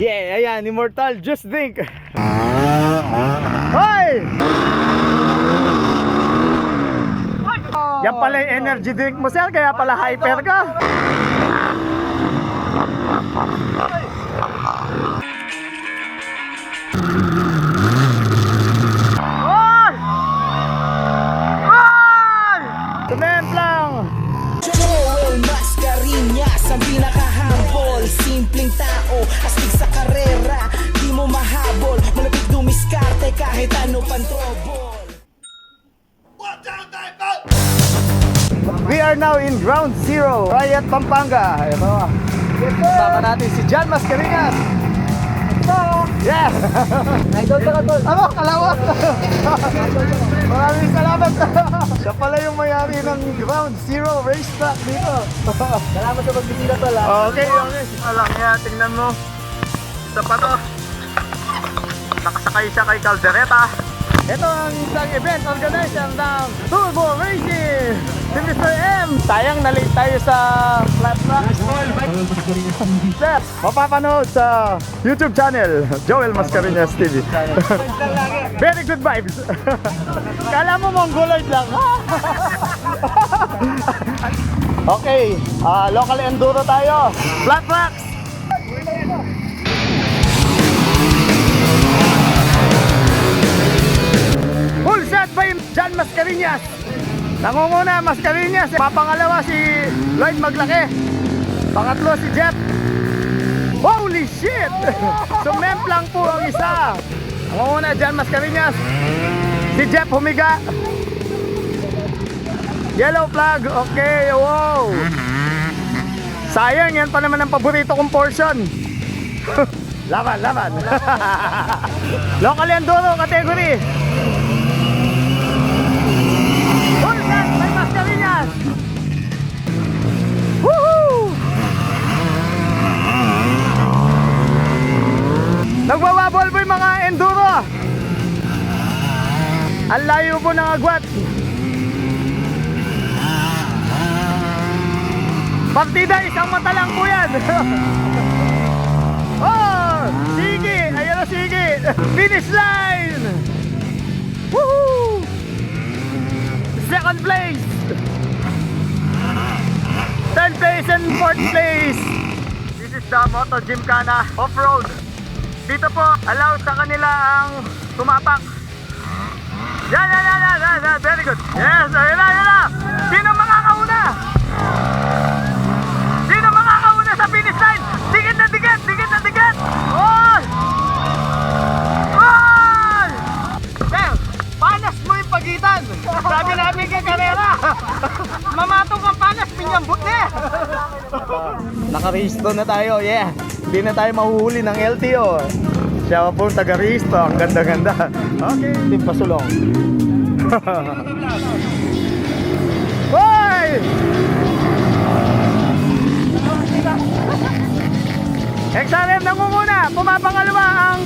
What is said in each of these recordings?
Yeah, ayan, Immortal, just think. Hoy! Yan pala yung energy drink mo, sir, kaya pala hyper ka. Hoy! Hoy! Tumemplang! Joel Mascareñas, ang pinaka-humble, simpleng tao, astig sa karera, di mo mahabol, malapit dumiskarte kahit ano pang trouble. We are now in Ground Zero, Riot, Pampanga. Ito. Kasama natin si John Mascareñas. Ito. Yes. Idol ka na tol. Ano? Kalawat. Maraming salamat. Siya pala yung mayari ng Ground Zero Racetrack dito. Salamat sa pagbisita tol. Okay. Alam niya, tingnan mo. Isa pa to. Nakasakay siya kay Caldereta. Ito ang isang event organizer ng Turbo Racing, si Mr. M. Sayang na-late tayo sa flat track. Sir, mapapanood sa YouTube channel, Joel Mascareñas TV. Very good vibes. Kala mo mongoloid lang. Okay, local enduro tayo. Flat tracks. Full set by John Mascareñas. Nangunguna Mascareñas. Papangalawa si Lloyd Maglaki. Pangatlo si Jeff. Holy shit! Sumemplang po ang isa. Nangunguna John Mascareñas. Si Jeff humiga. Yellow flag. Okay, wow. Sayang, yan pa naman ang paborito kong portion. Laban. Local enduro category. Mascareñas. Woohoo! Nagbababol po yung mga enduro. Ang layo po ng agwat. Partida, isang mata lang po yan. Oh! Sige! Ayan o, sige! Finish line! Woohoo! Second place, third place and fourth place. This is the Moto Gymkhana Off-Road. Dito po, allow sa kanila ang tumapak. Yan. Very good. Yes, ayun na. Sino makakauna? Sino makakauna sa finish line? Dikit na dikit. Oy! Sir, panas mo yung pagitan. Sabi namin kay Carrera, mamatong ang panas, pinyambot na. Naka-rehisto na tayo, yeah. Hindi na tayo mahuhuli ng LTO. Siya po taga-rehisto, ang ganda-ganda. Okay, team pasulong. Hoy! XRM nangunguna, pumapangalawa ang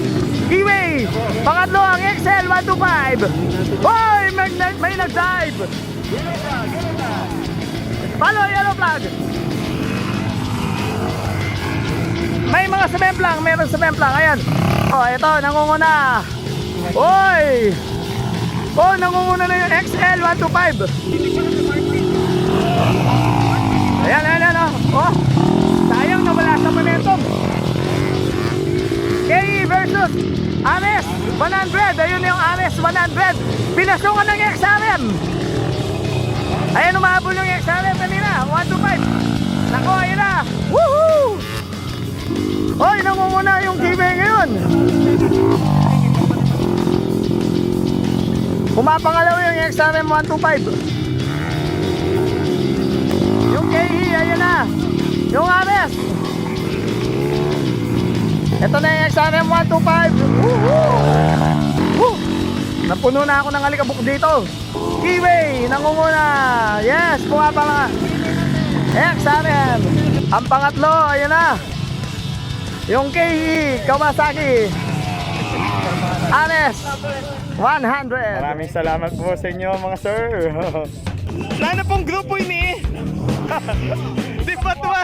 Kiwi. Pangatlo ang XL 125. Hoy! May nag-dive. Follow yellow flag. May mga sumemplang. Meron sumemplang. Ayan. Oh, ito. Nangunguna. Hoy! Oh, nangunguna na yung XL 125. Ayan. Oh. Sayang na wala sa momentum. KE versus Ares 100. Ayun yung Ares 100. Pinasungan ng XRM. Ayan, umahabol yung XRM kanina. 125. Nako, ayun na. Woohoo! Hoy, nangunguna yung Kiwi ngayon. Pumapangalaw yung XRM 125. Yung KE, ayun na. Yung Ares. Ito na yung XRM 125. Woo! Napuno na ako ng alikabok dito. Kiwi, nangunguna. Yes, pumapala. XRM. Ang pangatlo, ayun na. Yung KE, Kawasaki. Ares 100. Maraming salamat po sa inyo mga sir. Sana pong grupo ini. Di pa tuwa.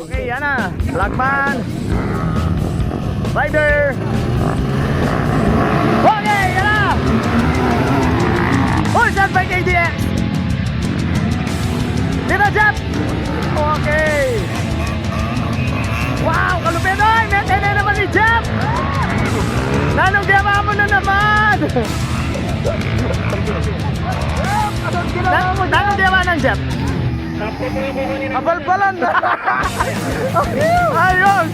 Okay, yan na. Flagman. Rider. Okay, yan na. Full shot by KDX. Dito, Jeff. Okay. Wow, kalupit. Ay, maintain na naman ni Jeff. Nanong diyawa mo na naman. Nanong diyawa ng Jeff. Abalbalan na. Ayos.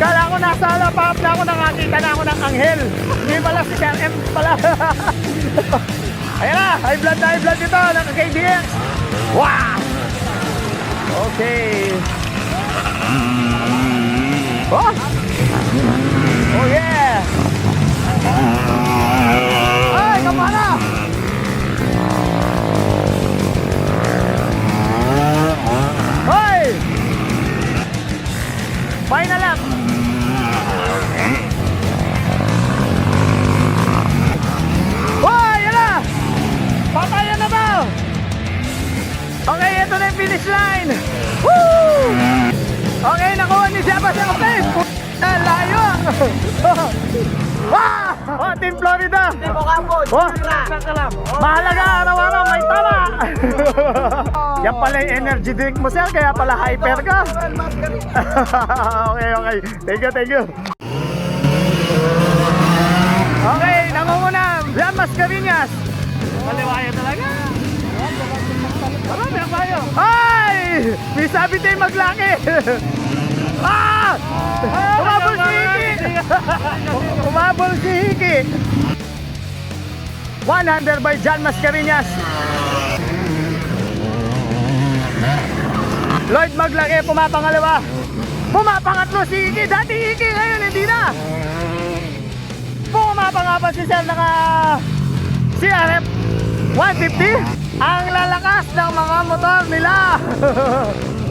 Kala ko nasa alapap na ako, nakakita na ako ng anghel. Hindi pala si KM pala. Ayan na, high blood ito ng KDX. Wow. Okay. Oh! Oh yeah! Ay, kamana! Hoy! Final lap! Hoy! Yan na! Patayan na ba? Okay, ito na yung finish line! Woo! Okay, nakuha ni Jabba sa kapit! Layo! Wow! Oh, Team Florida! Team Ocampo, Oh, mahalaga araw-araw may tama! Yan pala yung energy drink mo, sir, kaya pala hyper ka. Okay. Thank you. Okay, nangunguna, Jan Mascareñas. Maliwaya talaga. Marami ang bayo. Ay! May sabi tayo maglaki. Ah! Umabol si Hiki! Umabol si Hiki! 100 by Jan Mascareñas. Lloyd Maglaki, pumapangalawa. Pumapangatlo si Hiki. Dati Hiki, ngayon hindi na. Pumapangapat si Sir naka CRF 150. Ang lalakas ng mga motor nila.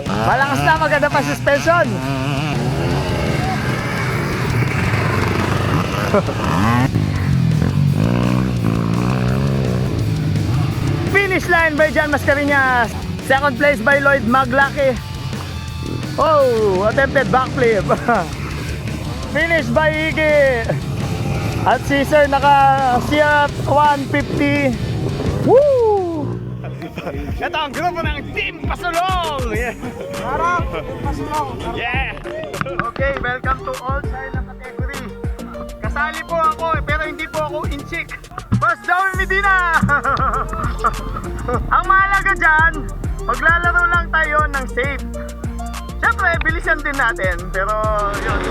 Malakas na, maganda pa suspension. Finish line by Jan Mascareñas. Second place by Lloyd Maglaki. Oh, attempted backflip. Finish by Iggy. At si Sir naka CRF 150. Woo! Ito ang grupo ng Team Pasulong! Harap! Pasulong! Yeah! Okay, welcome to all China category. Kasali po ako pero hindi po ako inchik. Boss Joey Medina! Ang mahalaga dyan, maglalaro lang tayo ng safe. Siyempre, bilisan din natin, pero yun.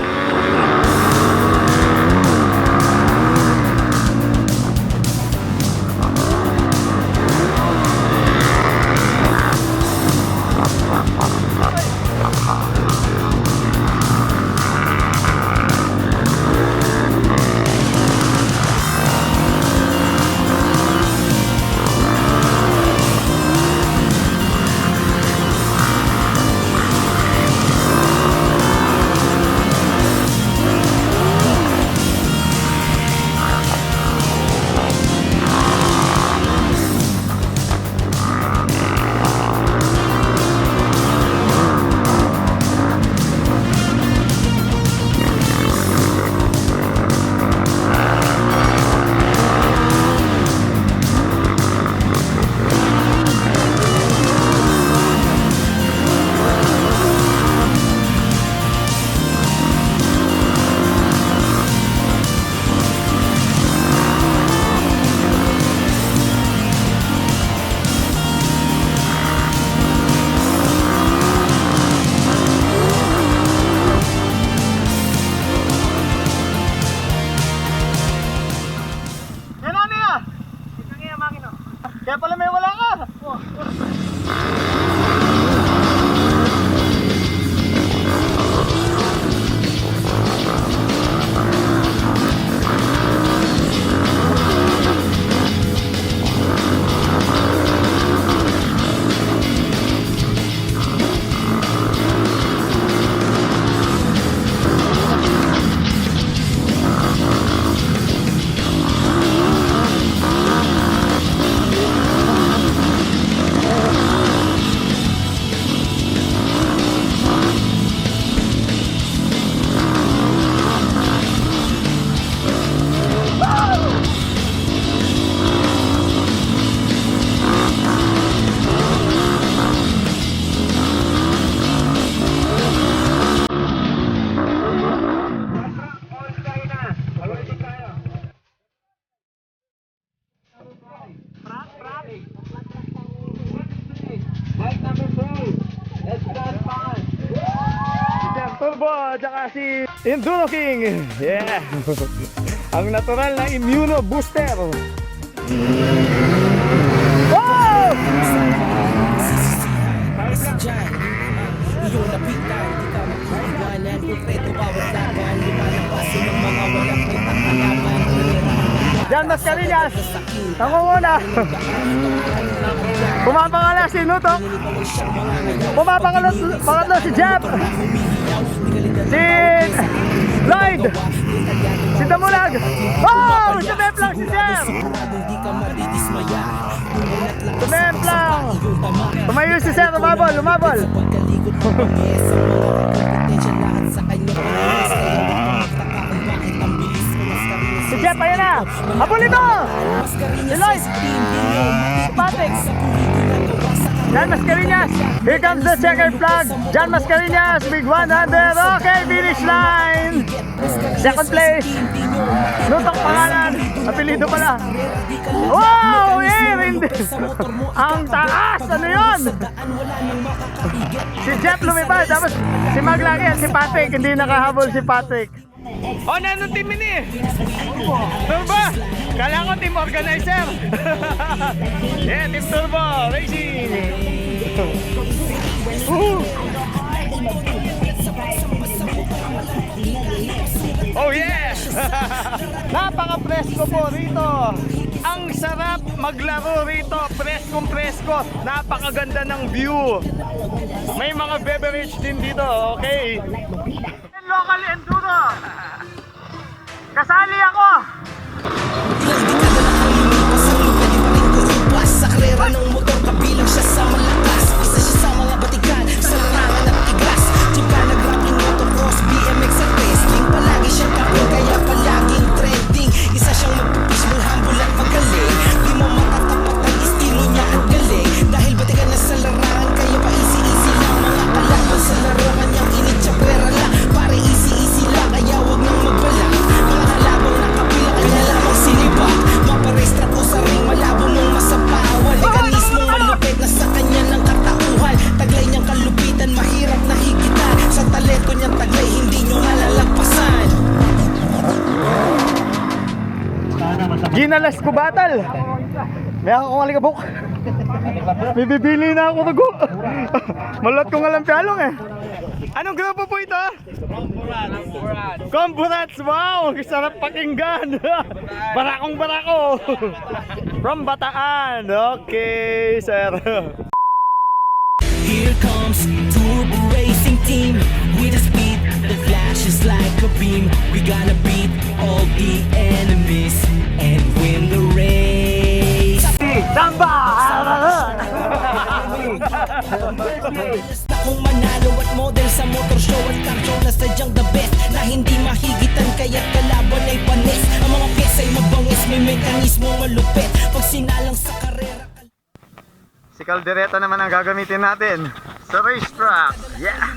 at saka si Enduro King. Yeah. Ang natural na immuno booster. Wow! Iyong lapitan, di ka makaiwanan. Konkreto bawat laban, lumalabasin ng mga walang kitang kalaban. Jan Mascarillas, nangunguna. Pumapangala si Nutok. Pangatlo si Jeff. Si Lloyd. Si Damulag. Oh! Sumep lang si Jeff. Sumep lang. Tumayo si Sir, lumabol, lumabol. Si Jeff, ayan na! Habol ito! Si Lloyd! Si Patrick! Jan Mascarillas! Here comes the checkered flag! Jan Mascarillas, big 100! Okay, finish line! Second place! Nutok pangalan! Apelido pala! Wow! Eh, hindi! Ang taas! Ano yun? Si Jeff lumipad, tapos si Mag lagi at si Patrick, hindi nakahabol si Patrick. Oh, nano team ini? Turbo! Kala ko team organizer! Yeah, team Turbo Racing! Oh yeah! Napaka-presko po rito! Ang sarap maglaro rito, preskong-presko, napakaganda ng view. May mga beverage din dito, okay? Local enduro. Kasali ako. Sa karera ng motor, kabilang siya sa malakas. Isa siya sa mga batikan, sa larangan at tigas. Jeep ka nag-rocking motocross, BMX at wrestling. Palagi siyang kapil, kaya palaging trending. Isa siyang magpipismol, humble at magaling. Di mo matatapat ang estilo niya at galing. Dahil batikan na sa larangan, kaya pa easy-easy lang. Mga kalaban sa laro, kanyang initsapwera lang. Pare easy-easy lang, kaya wag nang magbalak. Mga halabang nakapila, kanya lamang sinibak. Maparestrat o sa ring, malabo mong masapawan. Mekanismong malupit na sa kanya ng katauhan. Taglay niyang kalupitan, mahirap na higitan. Sa talento niyang taglay, hindi niyo malalagpasan. Ginalas ko battle. May ako kong alikabok. May bibili na ako bago. Malot ko nga lang pialong eh. Anong grupo po ito? Comburats! Wow! Sarap pakinggan! Barakong barako! From Bataan! Okay, sir. Here comes Turbo Racing Team with a speed that flashes like a beam. We gonna beat all the enemies and win the race. Samba! Na kung manalo at model sa motor show at car show na sadyang the best na hindi mahigitan kaya't kalaban ay panis. Ang mga pyesa ay mabangis, may mekanismo malupit pag sinalang sa karera. Si Caldereta naman ang gagamitin natin sa racetrack. Yeah!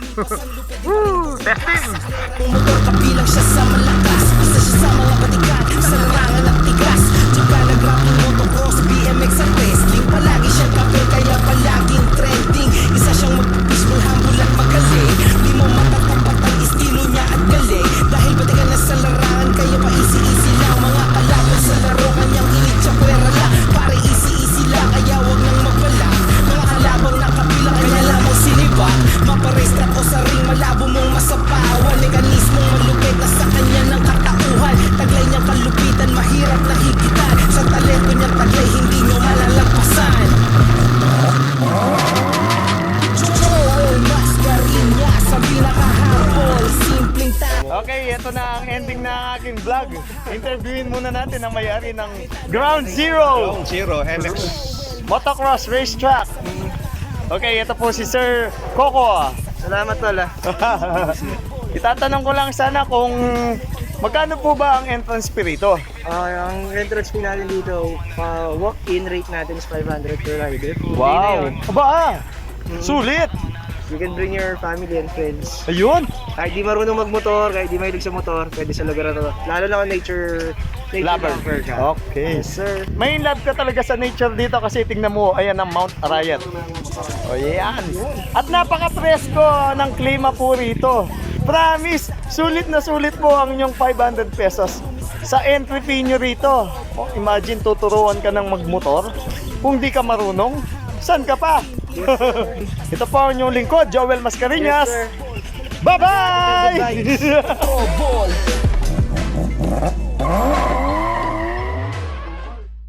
Woo! Testing! Kung motor kabilang siya sa malakas, isa siya sa mga batikan, sa larangan at tigas. Jeep ka nag-rocking motocross, BMX at wrestling. Palagi siyang kapil, kaya palaging trending. Isa siyang mag-peaceful, humble at magaling. Di mo matatapat ang estilo niya at galing. Dahil batikan na sa larangan, kaya pa easy-easy lang. Mga kalaban sa laro, kanyang initsapwera lang. Pare easy-easy lang, kaya wag nang magbalak. Mga kalabang nakabilang, kanya lamang sinibak. Maparestrat o sa ring, malabo mong masapawan. Mekanismong malupit na sa kanya ng katauhan. Taglay niyang kalupitan, mahirap na higitan. Sa talento niyang taglay, hindi niyo malalagpasan. Joel Mascarillas, ang pinakahabol, simpleng tao. Okay, ito na ang ending ng aking vlog. Interviewin muna natin ang may-ari ng Ground Zero Zero MX. Motocross Racetrack. Okay, ito po si Sir Coco. Salamat tol. Itatanong ko lang sana kung magkano po ba ang entrance fee rito? Ang entrance fee natin dito, walk-in rate natin is 500 per rider. Wow! Aba! Sulit! You can bring your family and friends. Ayun! Kahit di marunong magmotor, kahit di mahilig sa motor, pwede sa lugar na to. Lalo na kung nature Lover. lover ka. Okay. Yes, sir. May love ka talaga sa nature dito kasi tingnan mo, ayan ang Mount Arayat. O yan. At napaka-presko ng klima po rito. Promise, sulit na sulit po ang inyong 500 pesos. Sa entry fee nyo rito, imagine tuturuan ka ng magmotor. Kung di ka marunong, saan ka pa? Ito po ang inyong lingkod, Joel Mascareñas. Yes, sir. Bye-bye! Ball